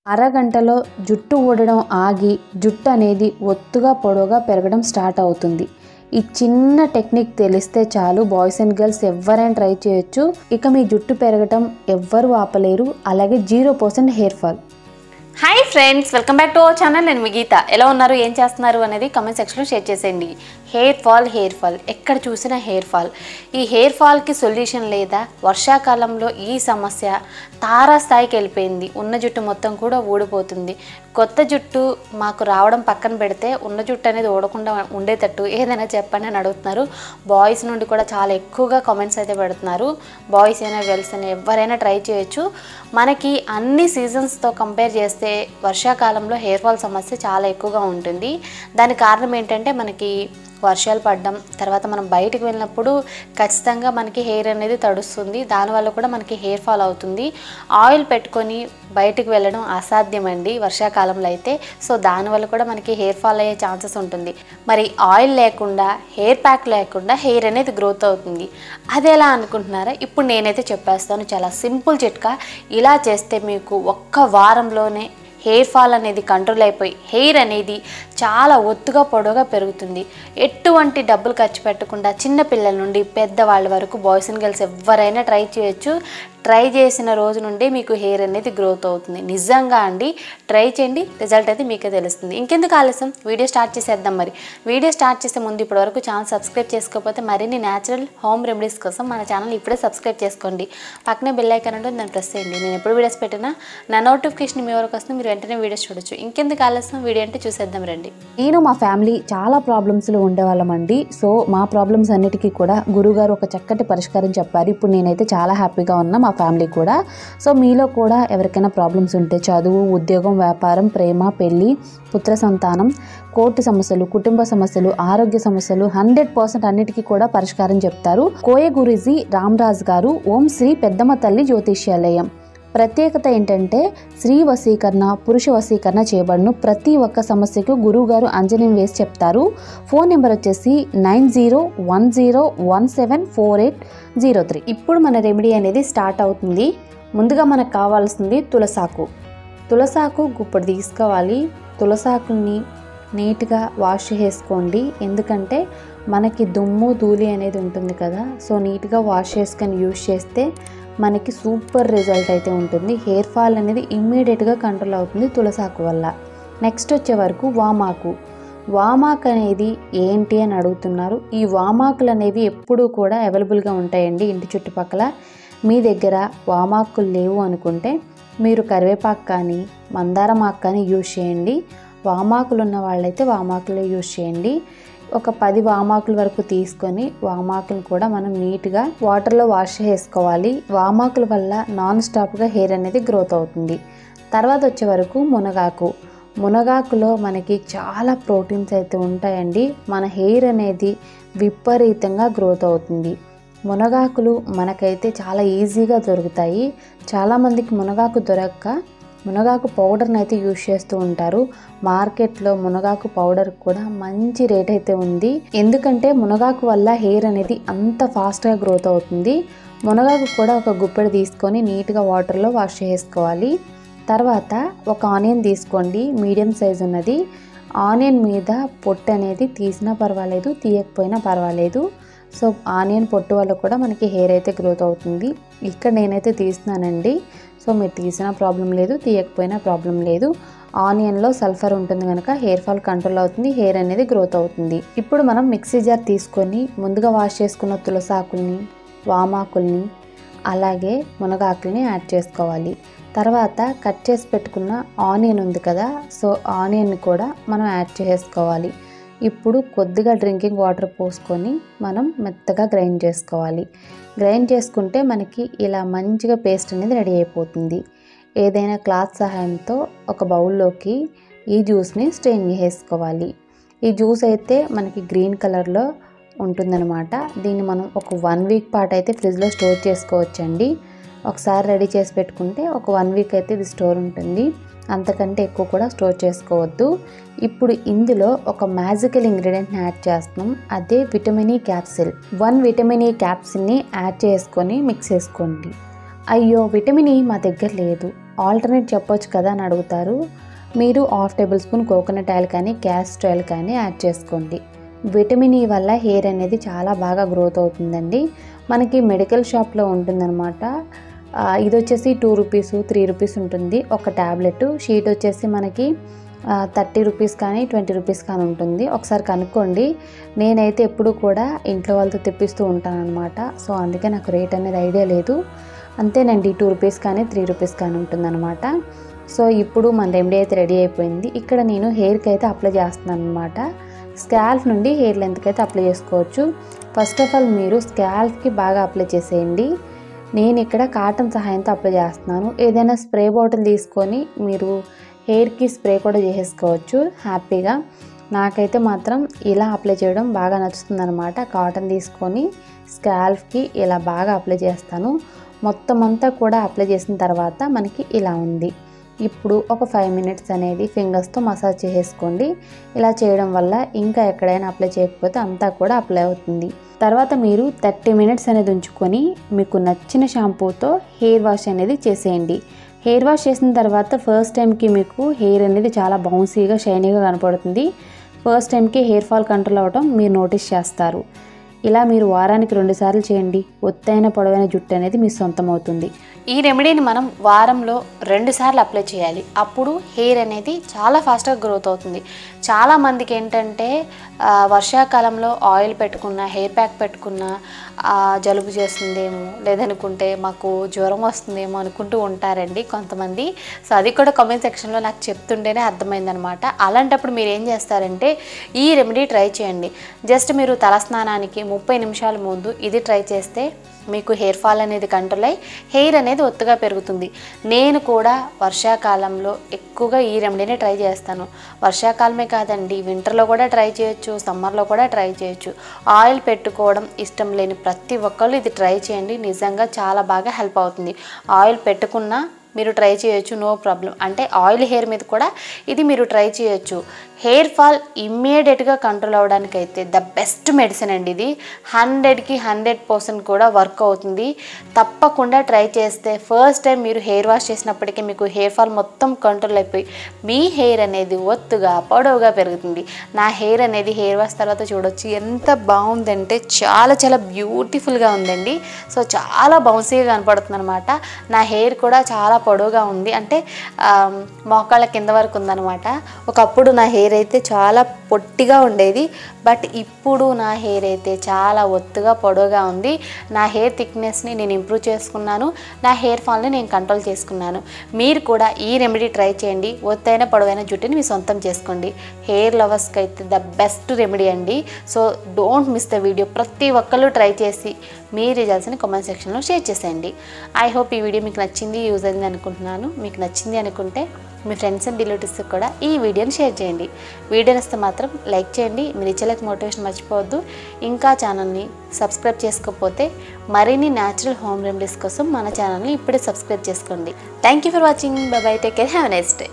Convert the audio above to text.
అరగంటలో జుట్టు ఊడడం ఆగి జుట్టు అనేది ఒత్తుగా పొడవుగా పెరగడం స్టార్ట్ అవుతుంది. ఈ చిన్న టెక్నిక్ తెలిస్తే చాలు, బాయ్స్ అండ్ గర్ల్స్ ఎవరైనా ట్రై చేయొచ్చు. ఇక మీ జుట్టు పెరగడం ఎవ్వరూ ఆపలేరు. అలాగే 0% hair fall. Hi friends, welcome back to our channel. నేను మీ గీత. ఎలా ఉన్నారు, ఏం చేస్తున్నారు అనేది కామెంట్ సెక్షన్లో షేర్ చేసేయండి. హెయిర్ ఫాల్ ఎక్కడ చూసినా హెయిర్ ఫాల్. ఈ హెయిర్ ఫాల్కి సొల్యూషన్ లేదా? వర్షాకాలంలో ఈ సమస్య తారాస్థాయికి వెళ్ళిపోయింది. ఉన్న జుట్టు మొత్తం కూడా ఊడిపోతుంది. కొత్త జుట్టు మాకు రావడం పక్కన పెడితే ఉన్న జుట్టు అనేది ఊడకుండా ఉండేటట్టు ఏదైనా చెప్పండి అని అడుగుతున్నారు. బాయ్స్ నుండి కూడా చాలా ఎక్కువగా కామెంట్స్ అయితే పెడుతున్నారు. బాయ్స్ అయినా గర్ల్స్ అయినా ఎవరైనా ట్రై చేయొచ్చు. మనకి అన్ని సీజన్స్తో కంపేర్ చేస్తే వర్షాకాలంలో హెయిర్ ఫాల్ సమస్య చాలా ఎక్కువగా ఉంటుంది. దానికి కారణం ఏంటంటే మనకి వర్షాలు పడడం, తర్వాత మనం బయటకు వెళ్ళినప్పుడు ఖచ్చితంగా మనకి హెయిర్ అనేది తడుస్తుంది. దానివల్ల కూడా మనకి హెయిర్ ఫాల్ అవుతుంది. ఆయిల్ పెట్టుకొని బయటకు వెళ్ళడం అసాధ్యమండి వర్షాకాలంలో అయితే. సో దానివల్ల కూడా మనకి హెయిర్ ఫాల్ అయ్యే ఛాన్సెస్ ఉంటుంది. మరి ఆయిల్ లేకుండా, హెయిర్ ప్యాక్ లేకుండా హెయిర్ అనేది గ్రోత్ అవుతుంది. అది ఎలా అనుకుంటున్నారా? ఇప్పుడు నేనైతే చెప్పేస్తాను. చాలా సింపుల్ చిట్కా. ఇలా చేస్తే మీకు ఒక్క వారంలోనే హెయిర్ ఫాల్ అనేది కంట్రోల్ అయిపోయి హెయిర్ అనేది చాలా ఒత్తుగా పొడవుగా పెరుగుతుంది. ఎటువంటి డబ్బులు ఖర్చు పెట్టకుండా చిన్నపిల్లల నుండి పెద్దవాళ్ళ వరకు బాయ్స్ అండ్ గర్ల్స్ ఎవరైనా ట్రై చేయొచ్చు. ట్రై చేసిన రోజు నుండి మీకు హెయిర్ అనేది గ్రోత్ అవుతుంది. నిజంగా అండి, ట్రై చేయండి, రిజల్ట్ అయితే మీకే తెలుస్తుంది. ఇంకెందుకు ఆలస్యం, వీడియో స్టార్ట్ చేసేద్దాం. మరి వీడియో స్టార్ట్ చేసే ముందు ఇప్పటివరకు ఛానల్ సబ్స్క్రైబ్ చేసుకోకపోతే మరిన్ని న్యాచురల్ హోమ్ రెమెడీస్ కోసం మన ఛానల్ ఇప్పుడే సబ్స్క్రైబ్ చేసుకోండి. పక్కనే బెల్ ఐకాన్ ఉంటుంది, దాన్ని ప్రెస్ చేయండి. నేను ఎప్పుడు వీడియోస్ పెట్టినా నా నోటిఫికేషన్ మీ వరకు వస్తుంది, మీరు వెంటనే వీడియోస్ చూడొచ్చు. ఇంకెందుకు ఆలస్యం, వీడియో అంటే చూసేద్దాం రండి. నేను మా ఫ్యామిలీ చాలా ప్రాబ్లమ్స్లో ఉండేవాళ్ళమండి. సో మా ప్రాబ్లమ్స్ అన్నిటికీ కూడా గురువుగారు ఒక చక్కటి పరిష్కారం చెప్పారు. ఇప్పుడు నేనైతే చాలా హ్యాపీగా ఉన్నా, మా ఫ్యామిలీ కూడా. సో మీలో కూడా ఎవరికైనా ప్రాబ్లమ్స్ ఉంటే, చదువు, ఉద్యోగం, వ్యాపారం, ప్రేమ, పెళ్ళి, పుత్ర సంతానం, కోర్టు సమస్యలు, కుటుంబ సమస్యలు, ఆరోగ్య సమస్యలు 100% అన్నిటికీ కూడా పరిష్కారం చెప్తారు. కోయ గురూజీ రామరాజ్ గారు ఓం శ్రీ పెద్దమ్మ తల్లి జ్యోతిష్యాలయం. ప్రత్యేకత ఏంటంటే స్త్రీ వశీకరణ, పురుష వశీకరణ చేయబడును. ప్రతి ఒక్క సమస్యకు గురువు గారు అంజనం వేసి చెప్తారు. ఫోన్ నెంబర్ వచ్చేసి 9010174803. ఇప్పుడు మన రెమెడీ అనేది స్టార్ట్ అవుతుంది. ముందుగా మనకు కావాల్సింది తులసాకు. తులసాకు గుప్పుడు తీసుకోవాలి. తులసాకుల్ని నీట్గా వాష్ చేసుకోండి. ఎందుకంటే మనకి దుమ్ము ధూళి అనేది ఉంటుంది కదా. సో నీట్గా వాష్ చేసుకొని యూజ్ చేస్తే మనకి సూపర్ రిజల్ట్ అయితే ఉంటుంది. హెయిర్ ఫాల్ అనేది ఇమ్మీడియట్గా కంట్రోల్ అవుతుంది తులసాకు వల్ల. నెక్స్ట్ వచ్చే వరకు వామాకు. వామాకు అనేది ఏంటి అని అడుగుతున్నారు. ఈ వామాకులు అనేవి ఎప్పుడూ కూడా అవైలబుల్గా ఉంటాయండి ఇంటి చుట్టుపక్కల. మీ దగ్గర వామాకులు లేవు అనుకుంటే మీరు కరివేపాకు కానీ మందారం ఆకు కానీ యూజ్ చేయండి. వామాకులు ఉన్న వాళ్ళైతే వామాకులే యూజ్ చేయండి. ఒక 10 వామాకుల వరకు తీసుకొని వామాకులు కూడా మనం నీట్గా వాటర్లో వాష్ చేసుకోవాలి. వామాకుల వల్ల నాన్ స్టాప్గా హెయిర్ అనేది గ్రోత్ అవుతుంది. తర్వాత వచ్చే వరకు మునగాకు. మునగాకులో మనకి చాలా ప్రోటీన్స్ అయితే ఉంటాయండి. మన హెయిర్ అనేది విపరీతంగా గ్రోత్ అవుతుంది. మునగాకులు మనకైతే చాలా ఈజీగా దొరుకుతాయి. చాలామందికి మునగాకు దొరక్క మునగాకు పౌడర్ని అయితే యూజ్ చేస్తూ ఉంటారు. మార్కెట్లో మునగాకు పౌడర్ కూడా మంచి రేట్ అయితే ఉంది. ఎందుకంటే మునగాకు వల్ల హెయిర్ అనేది అంత ఫాస్ట్గా గ్రోత్ అవుతుంది. మునగాకు కూడా ఒక గుప్పెడు తీసుకొని నీట్గా వాటర్లో వాష్ చేసుకోవాలి. తర్వాత ఒక ఆనియన్ తీసుకోండి, మీడియం సైజ్ ఉన్నది. ఆనియన్ మీద పొట్టు అనేది తీసినా పర్వాలేదు, తీయకపోయినా పర్వాలేదు. సో ఆనియన్ పొట్టు వల్ల కూడా మనకి హెయిర్ అయితే గ్రోత్ అవుతుంది. ఇక్కడ నేనైతే తీస్తున్నానండి. సో మీరు తీసినా ప్రాబ్లం లేదు, తీయకపోయినా ప్రాబ్లం లేదు. ఆనియన్లో సల్ఫర్ ఉంటుంది కనుక హెయిర్ ఫాల్ కంట్రోల్ అవుతుంది, హెయిర్ అనేది గ్రోత్ అవుతుంది. ఇప్పుడు మనం మిక్సీ జార్ తీసుకొని ముందుగా వాష్ చేసుకున్న తులసాకుల్ని, వామాకుల్ని, అలాగే మునగాకుల్ని యాడ్ చేసుకోవాలి. తర్వాత కట్ చేసి పెట్టుకున్న ఆనియన్ ఉంది కదా, సో ఆనియన్ని కూడా మనం యాడ్ చేసుకోవాలి. ఇప్పుడు కొద్దిగా డ్రింకింగ్ వాటర్ పోసుకొని మనం మెత్తగా గ్రైండ్ చేసుకోవాలి. గ్రైండ్ చేసుకుంటే మనకి ఇలా మంచిగా పేస్ట్ అనేది రెడీ అయిపోతుంది. ఏదైనా క్లాత్ సహాయంతో ఒక బౌల్లోకి ఈ జ్యూస్ని స్ట్రెయిన్ చేసుకోవాలి. ఈ జ్యూస్ అయితే మనకి గ్రీన్ కలర్లో ఉంటుందన్నమాట. దీన్ని మనం ఒక 1 వీక్ పాటు అయితే ఫ్రిడ్జ్లో స్టోర్ చేసుకోవచ్చండి. ఒకసారి రెడీ చేసి పెట్టుకుంటే ఒక 1 వీక్ అయితే ఇది స్టోర్ ఉంటుంది. అంతకంటే ఎక్కువ కూడా స్టోర్ చేసుకోవద్దు. ఇప్పుడు ఇందులో ఒక మ్యాజికల్ ఇంగ్రీడియంట్ని యాడ్ చేస్తున్నాం. అదే vitamin E capsule. 1 vitamin E క్యాప్సిల్ని add చేసుకొని మిక్స్ చేసుకోండి. అయ్యో విటమిన్ ఈ మా దగ్గర లేదు, ఆల్టర్నేట్ చెప్పొచ్చు కదా అని అడుగుతారు. మీరు 1/2 టేబుల్ స్పూన్ కోకోనట్ ఆయిల్ కానీ క్యాస్టర్ ఆయిల్ కానీ యాడ్ చేసుకోండి. విటమిన్ ఈ వల్ల హెయిర్ అనేది చాలా బాగా గ్రోత్ అవుతుందండి. మనకి మెడికల్ షాప్లో ఉంటుందన్నమాట. ఇది వచ్చేసి 2 రూపీస్ 3 రూపీస్ ఉంటుంది ఒక ట్యాబ్లెట్. షీట్ వచ్చేసి మనకి 30 రూపీస్ కానీ 20 రూపీస్ కానీ ఉంటుంది. ఒకసారి కనుక్కోండి. నేనైతే ఎప్పుడు కూడా ఇంట్లో వాళ్ళతో తెప్పిస్తూ ఉంటాను అనమాట. సో అందుకే నాకు రేట్ అనేది ఐడియా లేదు. అంతేనండి, 2 రూపీస్ కానీ 3 రూపీస్ కానీ ఉంటుందన్నమాట. సో ఇప్పుడు మన రెమెడీ అయితే రెడీ అయిపోయింది. ఇక్కడ నేను హెయిర్కి అయితే అప్లై చేస్తున్నాను అనమాట. స్కాల్ఫ్ నుండి హెయిర్ లెంత్కి అయితే అప్లై చేసుకోవచ్చు. ఫస్ట్ ఆఫ్ ఆల్ మీరు స్కాల్ఫ్కి బాగా అప్లై చేసేయండి. నేను ఇక్కడ కాటన్ సహాయంతో అప్లై చేస్తున్నాను. ఏదైనా స్ప్రే బాటిల్ తీసుకొని మీరు హెయిర్కి స్ప్రే కూడా చేసేసుకోవచ్చు హ్యాపీగా. నాకైతే మాత్రం ఇలా అప్లై చేయడం బాగా నచ్చుతుంది అనమాట. కాటన్ తీసుకొని స్కాల్ఫ్కి ఇలా బాగా అప్లై చేస్తాను. మొత్తం అంతా కూడా అప్లై చేసిన తర్వాత మనకి ఇలా ఉంది. ఇప్పుడు ఒక 5 మినిట్స్ అనేది ఫింగర్స్తో మసాజ్ చేసేసుకోండి. ఇలా చేయడం వల్ల ఇంకా ఎక్కడైనా అప్లై చేయకపోతే అంతా కూడా అప్లై అవుతుంది. తర్వాత మీరు 30 మినిట్స్ అనేది ఉంచుకొని మీకు నచ్చిన షాంపూతో హెయిర్ వాష్ అనేది చేసేయండి. హెయిర్ వాష్ చేసిన తర్వాత ఫస్ట్ టైంకి మీకు హెయిర్ అనేది చాలా బౌన్సీగా షైనీగా కనపడుతుంది. ఫస్ట్ టైంకి హెయిర్ ఫాల్ కంట్రోల్ అవ్వడం మీరు నోటీస్ చేస్తారు. ఇలా మీరు వారానికి 2 సార్లు చేయండి. ఒత్తైన పొడవైన జుట్టు అనేది మీ సొంతం అవుతుంది. ఈ రెమెడీని మనం వారంలో 2 సార్లు అప్లై చేయాలి. అప్పుడు హెయిర్ అనేది చాలా ఫాస్ట్గా గ్రోత్ అవుతుంది. చాలామందికి ఏంటంటే వర్షాకాలంలో ఆయిల్ పెట్టుకున్న హెయిర్ ప్యాక్ పెట్టుకున్న జలుబు చేస్తుందేమో లేదనుకుంటే మాకు జ్వరం వస్తుందేమో అనుకుంటూ ఉంటారండి కొంతమంది. సో అది కూడా కామెంట్ సెక్షన్లో నాకు చెప్తుంటేనే అర్థమైందనమాట. అలాంటప్పుడు మీరు ఏం చేస్తారంటే ఈ రెమెడీ ట్రై చేయండి. జస్ట్ మీరు తలస్నానానికి 30 నిమిషాల ముందు ఇది ట్రై చేస్తే మీకు హెయిర్ ఫాల్ అనేది కంట్రోల్ అయ్యి హెయిర్ అనేది ఒత్తుగా పెరుగుతుంది. నేను కూడా వర్షాకాలంలో ఎక్కువగా ఈ రెమెడీనే ట్రై చేస్తాను. వర్షాకాలమే కాదండి, వింటర్లో కూడా ట్రై చేయొచ్చు, సమ్మర్లో కూడా ట్రై చేయొచ్చు. ఆయిల్ పెట్టుకోవడం ఇష్టం లేని ప్రతి ఒక్కళ్ళు ఇది ట్రై చేయండి. నిజంగా చాలా బాగా హెల్ప్ అవుతుంది. ఆయిల్ పెట్టుకున్నా మీరు ట్రై చేయొచ్చు, నో ప్రాబ్లం. అంటే ఆయిల్ హెయిర్ మీద కూడా ఇది మీరు ట్రై చేయొచ్చు. హెయిర్ ఫాల్ ఇమ్మీడియట్గా కంట్రోల్ అవ్వడానికి అయితే ద బెస్ట్ మెడిసిన్ అండి ఇది. 100కి 100% కూడా వర్క్ అవుతుంది. తప్పకుండా ట్రై చేస్తే ఫస్ట్ టైం మీరు హెయిర్ వాష్ చేసినప్పటికీ మీకు హెయిర్ ఫాల్ మొత్తం కంట్రోల్ అయిపోయి మీ హెయిర్ అనేది ఒత్తుగా పొడవుగా పెరుగుతుంది. నా హెయిర్ అనేది హెయిర్ వాష్ తర్వాత చూడొచ్చు ఎంత బాగుందంటే చాలా చాలా బ్యూటిఫుల్గా ఉందండి. సో చాలా బౌన్సీగా కనపడుతుంది అనమాట. నా హెయిర్ కూడా చాలా పొడవుగా ఉంది, అంటే మోకాళ్ళ కింద వరకు ఉందన్నమాట. ఒకప్పుడు నా హెయిర్ అయితే చాలా పొట్టిగా ఉండేది, బట్ ఇప్పుడు నా హెయిర్ అయితే చాలా ఒత్తుగా పొడవుగా ఉంది. నా హెయిర్ థిక్నెస్ని నేను ఇంప్రూవ్ చేసుకున్నాను. నా హెయిర్ ఫాల్ని నేను కంట్రోల్ చేసుకున్నాను. మీరు కూడా ఈ రెమెడీ ట్రై చేయండి. ఒత్తైన పొడవైన జుట్టుని మీ సొంతం చేసుకోండి. హెయిర్ లవర్స్కి అయితే ద బెస్ట్ రెమెడీ అండి. So don't miss the video. ప్రతి ఒక్కళ్ళు ట్రై చేసి మీ రిజల్ట్స్ని కామెంట్ సెక్షన్లో షేర్ చేసేయండి. ఐ హోప్ ఈ వీడియో మీకు నచ్చింది, యూజ్ అయింది అనుకుంటున్నాను. మీకు నచ్చింది అనుకుంటే మీ ఫ్రెండ్స్ అండ్ రిలేటివ్స్కి కూడా ఈ వీడియోని షేర్ చేయండి. వీడియో నచ్చితే మాత్రం లైక్ చేయండి. మీరు ఇచ్చేలకు మోటివేషన్ మర్చిపోవద్దు. ఇంకా ఛానల్ని సబ్స్క్రైబ్ చేసుకోకపోతే మరిన్ని న్యాచురల్ హోమ్ రెమెడీస్ కోసం మన ఛానల్ని ఇప్పుడే సబ్స్క్రైబ్ చేసుకోండి. Thank you for watching. By by. Take care. Have a nice day.